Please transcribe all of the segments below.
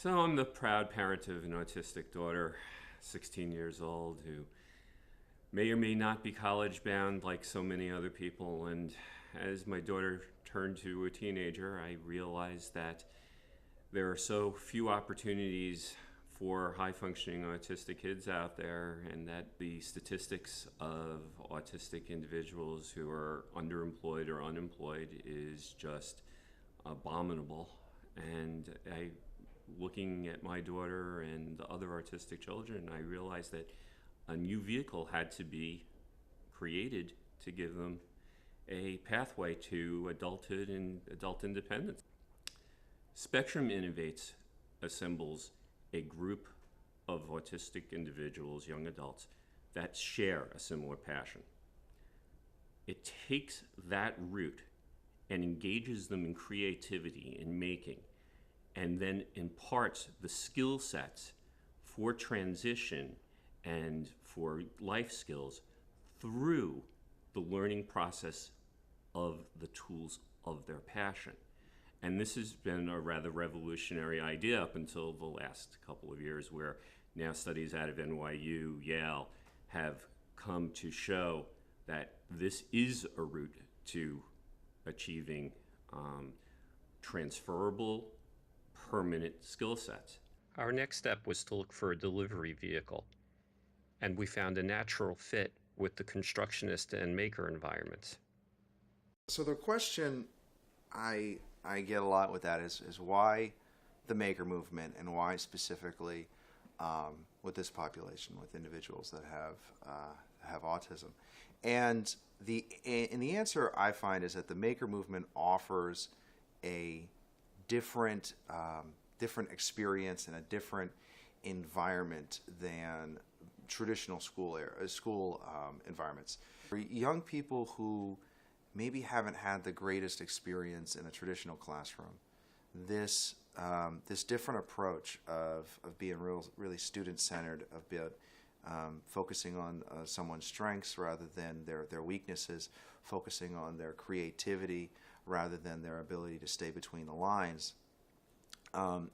So I'm the proud parent of an autistic daughter, 16 years old, who may or may not be college bound like so many other people. And as my daughter turned to a teenager, I realized that there are so few opportunities for high functioning autistic kids out there, and that the statistics of autistic individuals who are underemployed or unemployed is just abominable. And looking at my daughter and the other autistic children, I realized that a new vehicle had to be created to give them a pathway to adulthood and adult independence. Spectrum Innovates assembles a group of autistic individuals, young adults, that share a similar passion. It takes that route and engages them in creativity and making, and then imparts the skill sets for transition and for life skills through the learning process of the tools of their passion. And this has been a rather revolutionary idea up until the last couple of years, where now studies out of NYU, Yale, have come to show that this is a route to achieving transferable, permanent skill sets. Our next step was to look for a delivery vehicle, and we found a natural fit with the constructionist and maker environments. So the question I get a lot with that is why the maker movement, and why specifically with this population, with individuals that have autism. And the answer I find is that the maker movement offers a different experience and a different environment than traditional school environments. For young people who maybe haven't had the greatest experience in a traditional classroom, this different approach of being really student-centered, of being focusing on someone's strengths rather than their weaknesses, focusing on their creativity rather than their ability to stay between the lines,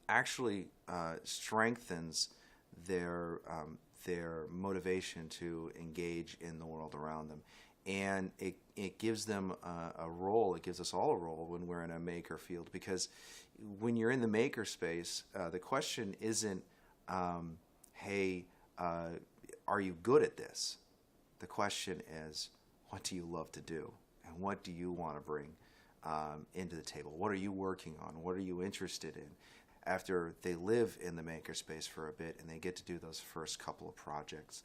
actually strengthens their motivation to engage in the world around them. And it gives them a role, it gives us all a role when we're in a maker field, because when you're in the maker space, the question isn't, hey, are you good at this? The question is, what do you love to do? And what do you want to bring into the table? What are you working on? What are you interested in? After they live in the maker space for a bit and they get to do those first couple of projects,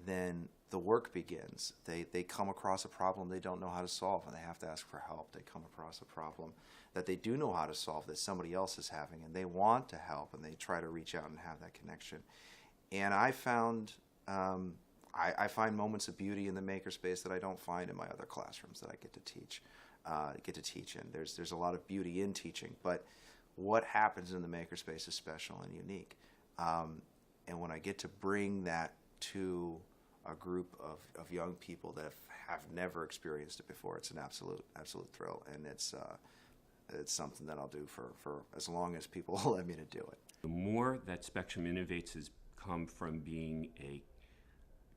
then the work begins. They come across a problem they don't know how to solve, and they have to ask for help. They come across a problem that they do know how to solve that somebody else is having, and they want to help, and they try to reach out and have that connection. And I found I find moments of beauty in the makerspace that I don't find in my other classrooms that I get to teach in. There's a lot of beauty in teaching, but what happens in the makerspace is special and unique. And when I get to bring that to a group of young people that have never experienced it before, it's an absolute thrill, and it's something that I'll do for as long as people will let me to do it. The more that Spectrum Innovates has come from being a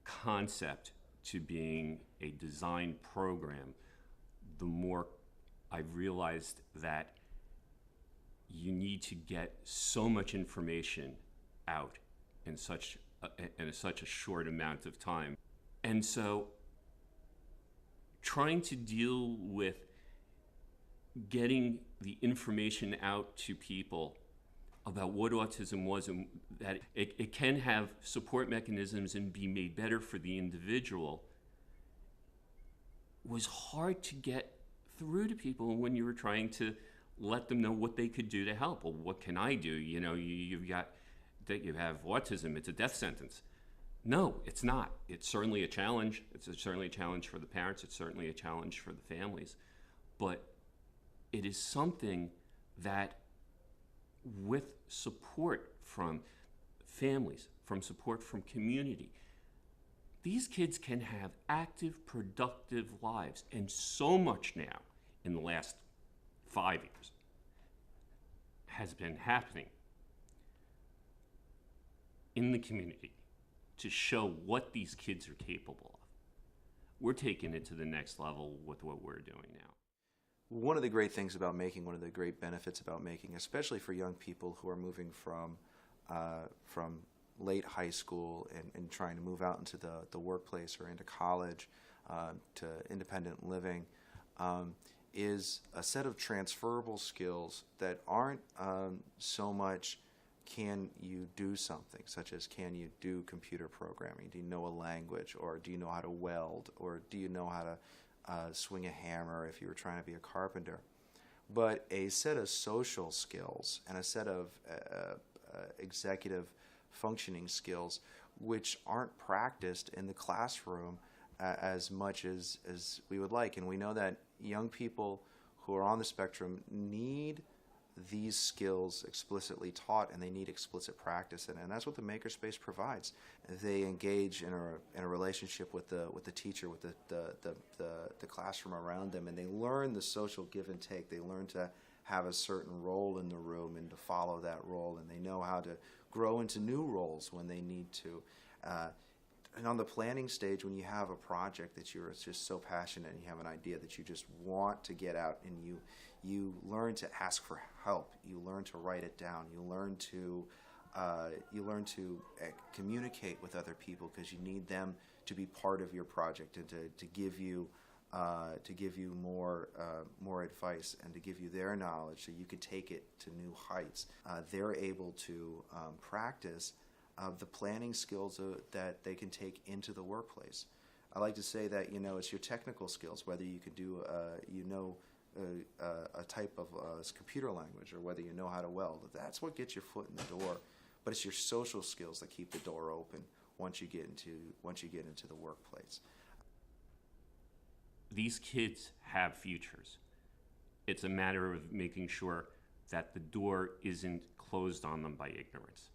concept to being a design program, the more I've realized that you need to get so much information out in such a short amount of time. And so trying to deal with getting the information out to people about what autism was, and that it can have support mechanisms and be made better for the individual, was hard to get through to people when you were trying to let them know what they could do to help. Well, what can I do? You know, you've got that you have autism, it's a death sentence. No, it's not. It's certainly a challenge. It's certainly a challenge for the parents. It's certainly a challenge for the families. But it is something that, with support from families, from support from community, these kids can have active, productive lives. And so much now in the last 5 years has been happening in the community to show what these kids are capable of. We're taking it to the next level with what we're doing now. One of the great things about making, one of the great benefits about making, especially for young people who are moving from late high school and trying to move out into the workplace or into college, to independent living, is a set of transferable skills that aren't so much can you do something, such as can you do computer programming, do you know a language, or do you know how to weld, or do you know how to swing a hammer if you were trying to be a carpenter, but a set of social skills and a set of executive functioning skills which aren't practiced in the classroom as much as we would like. And we know that young people who are on the spectrum need these skills explicitly taught, and they need explicit practice, and that's what the Makerspace provides. They engage in a relationship with the teacher, with the classroom around them, and they learn the social give and take. They learn to have a certain role in the room and to follow that role, and they know how to grow into new roles when they need to. And on the planning stage, when you have a project that you're just so passionate and you have an idea that you just want to get out, and you learn to ask for help, you learn to write it down, you learn to communicate with other people, because you need them to be part of your project and to give you more advice and to give you their knowledge so you could take it to new heights. They're able to practice the planning skills that they can take into the workplace. I like to say that it's your technical skills, whether you could do a type of computer language, or whether you know how to weld. That's what gets your foot in the door. But it's your social skills that keep the door open once you get into the workplace. These kids have futures. It's a matter of making sure that the door isn't closed on them by ignorance.